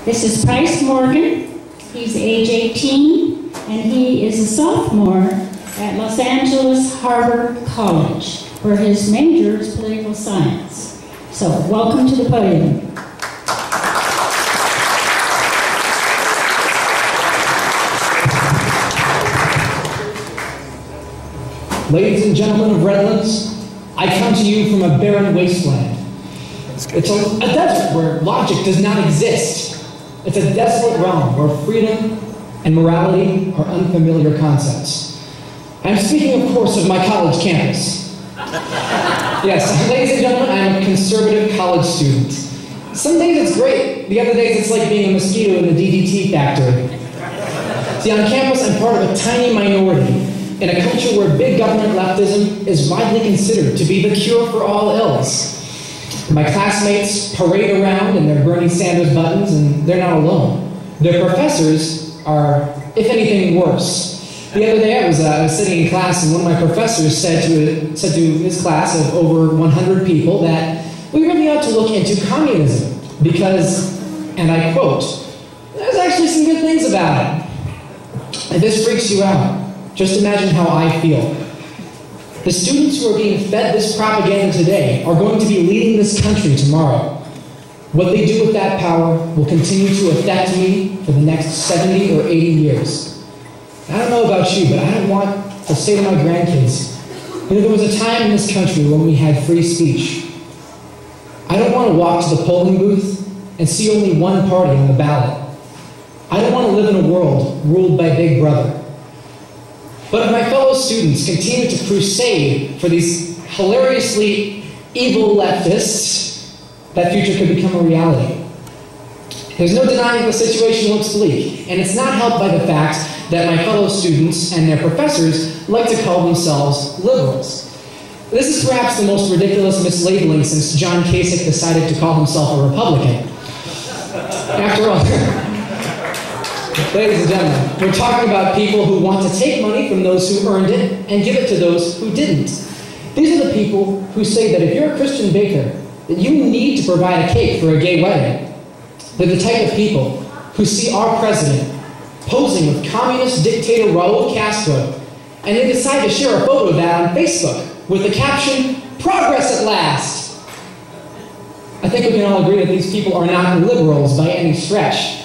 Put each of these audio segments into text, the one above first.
This is Price Morgan. He's age 18, and he is a sophomore at Los Angeles Harbor College, where his major is political science. So, welcome to the podium. Ladies and gentlemen of Redlands, I come to you from a barren wasteland. It's a desert where logic does not exist. It's a desolate realm where freedom and morality are unfamiliar concepts. I'm speaking, of course, of my college campus. Yes, ladies and gentlemen, I'm a conservative college student. Some days it's great. The other days it's like being a mosquito in the DDT factory. See, on campus I'm part of a tiny minority in a culture where big government leftism is widely considered to be the cure for all ills. My classmates parade around in their Bernie Sanders buttons, and they're not alone. Their professors are, if anything, worse. The other day I was sitting in class, and one of my professors said to his class of over 100 people that we really ought to look into communism because, and I quote, there's actually some good things about it. If this freaks you out, just imagine how I feel. The students who are being fed this propaganda today are going to be leading this country tomorrow. What they do with that power will continue to affect me for the next 70 or 80 years. I don't know about you, but I don't want to say to my grandkids, you know, there was a time in this country when we had free speech. I don't want to walk to the polling booth and see only one party on the ballot. I don't want to live in a world ruled by Big Brother. But if my fellow students continue to crusade for these hilariously evil leftists, that future could become a reality. There's no denying the situation looks bleak, and it's not helped by the fact that my fellow students and their professors like to call themselves liberals. This is perhaps the most ridiculous mislabeling since John Kasich decided to call himself a Republican. After all, ladies and gentlemen, we're talking about people who want to take money from those who earned it and give it to those who didn't. These are the people who say that if you're a Christian baker, that you need to provide a cake for a gay wedding. They're the type of people who see our president posing with communist dictator Raul Castro, and they decide to share a photo of that on Facebook with the caption, "Progress at last." I think we can all agree that these people are not liberals by any stretch.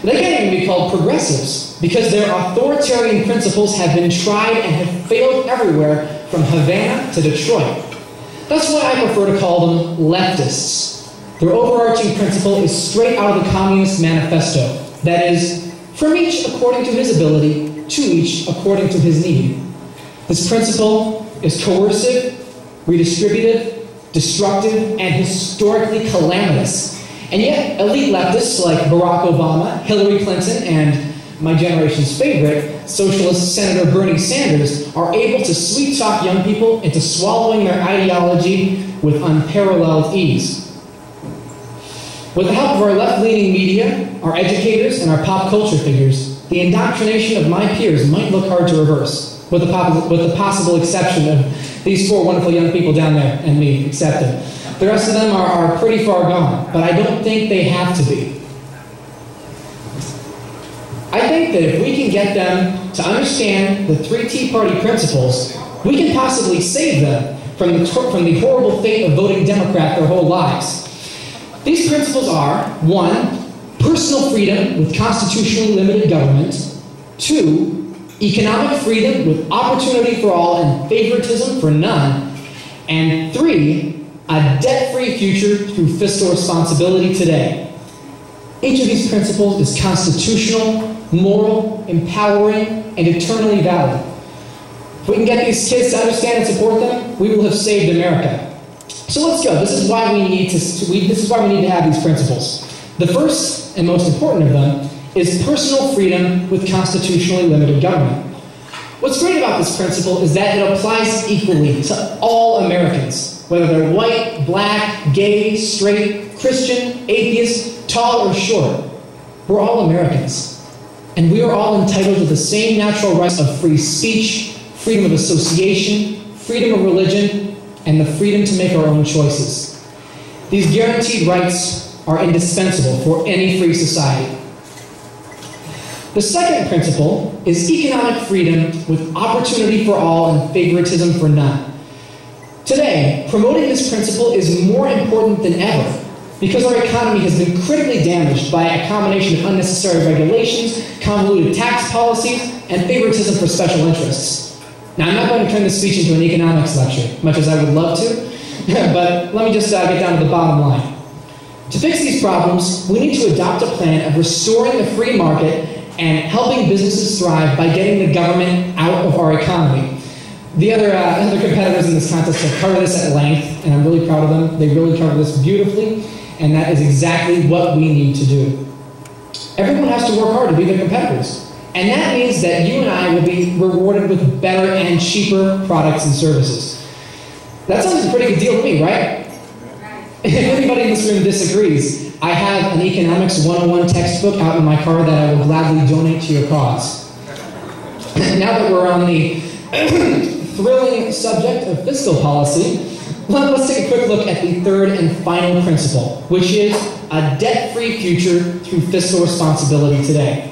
They can't even be called progressives because their authoritarian principles have been tried and have failed everywhere from Havana to Detroit. That's why I prefer to call them leftists. Their overarching principle is straight out of the Communist Manifesto. That is, from each according to his ability, to each according to his need. This principle is coercive, redistributive, destructive, and historically calamitous. And yet, elite leftists like Barack Obama, Hillary Clinton, and my generation's favorite, socialist Senator Bernie Sanders, are able to sweet-talk young people into swallowing their ideology with unparalleled ease. With the help of our left-leaning media, our educators, and our pop culture figures, the indoctrination of my peers might look hard to reverse, with the possible exception of these four wonderful young people down there, and me accepted. The rest of them are pretty far gone, but I don't think they have to be. I think that if we can get them to understand the three Tea Party principles, we can possibly save them from the horrible fate of voting Democrat their whole lives. These principles are, 1, personal freedom with constitutionally limited government, 2, economic freedom with opportunity for all and favoritism for none, and 3, a debt-free future through fiscal responsibility today. Each of these principles is constitutional, moral, empowering, and eternally valid. If we can get these kids to understand and support them, we will have saved America. So let's go. This is why we need to have these principles. The first and most important of them is personal freedom with constitutionally limited government. What's great about this principle is that it applies equally to all Americans, whether they're white, black, gay, straight, Christian, atheist, tall or short. We're all Americans. And we are all entitled to the same natural rights of free speech, freedom of association, freedom of religion, and the freedom to make our own choices. These guaranteed rights are indispensable for any free society. The second principle is economic freedom with opportunity for all and favoritism for none. Today, promoting this principle is more important than ever because our economy has been critically damaged by a combination of unnecessary regulations, convoluted tax policies, and favoritism for special interests. Now, I'm not going to turn this speech into an economics lecture, much as I would love to, but let me just get down to the bottom line. To fix these problems, we need to adopt a plan of restoring the free market and helping businesses thrive by getting the government out of our economy. The other competitors in this contest have covered this at length, and I'm really proud of them. They really covered this beautifully, and that is exactly what we need to do. Everyone has to work hard to be their competitors, and that means that you and I will be rewarded with better and cheaper products and services. That sounds like a pretty good deal to me, right? If anybody in this room disagrees, I have an Economics 101 textbook out in my car that I will gladly donate to your cause. Now that we're on the thrilling subject of fiscal policy, let's take a quick look at the third and final principle, which is a debt-free future through fiscal responsibility today.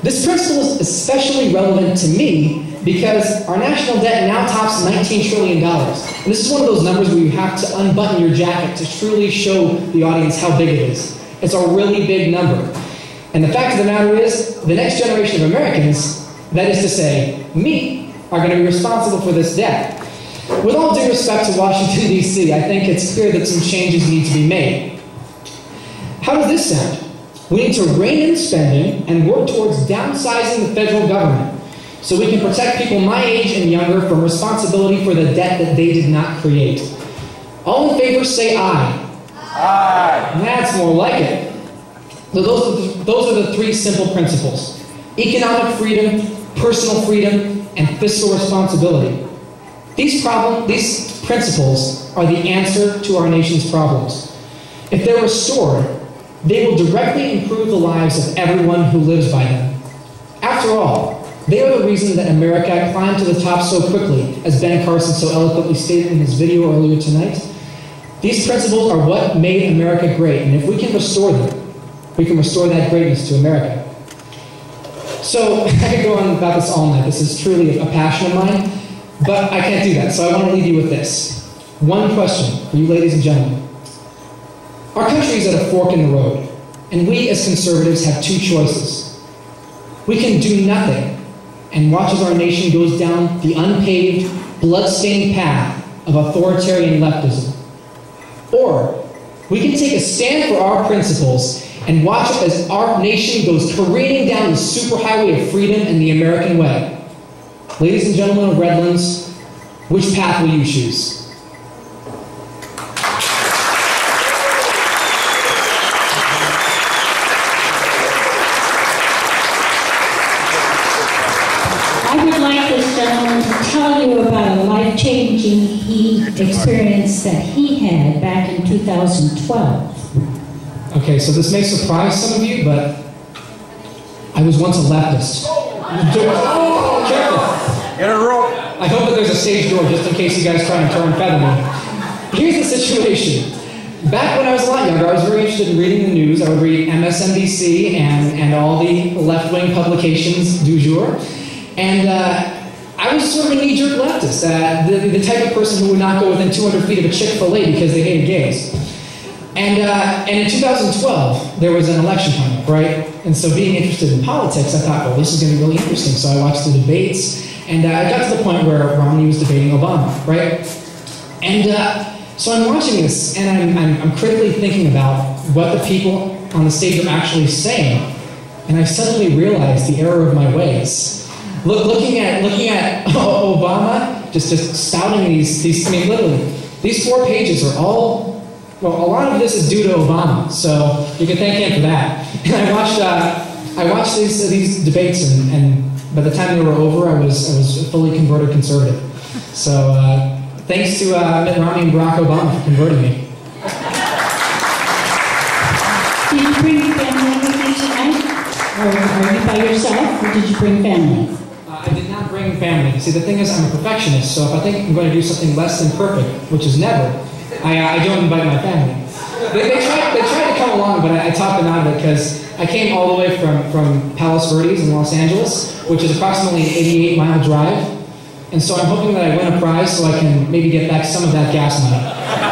This principle is especially relevant to me because our national debt now tops $19 trillion. And this is one of those numbers where you have to unbutton your jacket to truly show the audience how big it is. It's a really big number. And the fact of the matter is, the next generation of Americans, that is to say, me, are going to be responsible for this debt. With all due respect to Washington, D.C., I think it's clear that some changes need to be made. How does this sound? We need to rein in spending and work towards downsizing the federal government so we can protect people my age and younger from responsibility for the debt that they did not create. All in favor say aye. Aye. That's more like it. So those are the three simple principles: economic freedom, personal freedom, and fiscal responsibility. These principles are the answer to our nation's problems. If they're restored, they will directly improve the lives of everyone who lives by them. After all, they are the reason that America climbed to the top so quickly, as Ben Carson so eloquently stated in his video earlier tonight. These principles are what made America great, and if we can restore them, we can restore that greatness to America. So, I could go on about this all night. This is truly a passion of mine, but I can't do that, so I want to leave you with this. One question for you ladies and gentlemen. Our country is at a fork in the road, and we as conservatives have two choices. We can do nothing and watch as our nation goes down the unpaved, blood-stained path of authoritarian leftism. Or we can take a stand for our principles and watch as our nation goes careening down the superhighway of freedom and the American way. Ladies and gentlemen of Redlands, which path will you choose? I would like this gentleman to tell you about a life-changing experience that he had back in 2012. Okay, so this may surprise some of you, but I was once a leftist. Careful! Get a rope! I hope that there's a stage door just in case you guys try and turn feather me. Here's the situation. Back when I was a lot younger, I was very interested in reading the news. I would read MSNBC and all the left-wing publications du jour. And I was sort of a knee-jerk leftist, the type of person who would not go within 200 feet of a Chick-fil-A because they hated gays. And in 2012, there was an election coming up, right? And so being interested in politics, I thought, well, this is going to be really interesting. So I watched the debates, and I got to the point where Romney was debating Obama, right? And so I'm watching this, and I'm critically thinking about what the people on the stage are actually saying, and I suddenly realized the error of my ways. Looking at Obama, just spouting these. I mean, literally, these 4 pages are all. Well, a lot of this is due to Obama, so you can thank him for that. And I watched these debates, and by the time they were over, I was a fully converted conservative. So thanks to Mitt Romney and Barack Obama for converting me. Did you bring family with you tonight? Or are you by yourself, or did you bring family? I did not bring family. See, the thing is, I'm a perfectionist, so if I think I'm going to do something less than perfect, which is never, I don't invite my family. They tried to come come along, but I talked them out of it because I came all the way from Palos Verdes in Los Angeles, which is approximately an 88-mile drive. And so I'm hoping that I win a prize so I can maybe get back some of that gas money.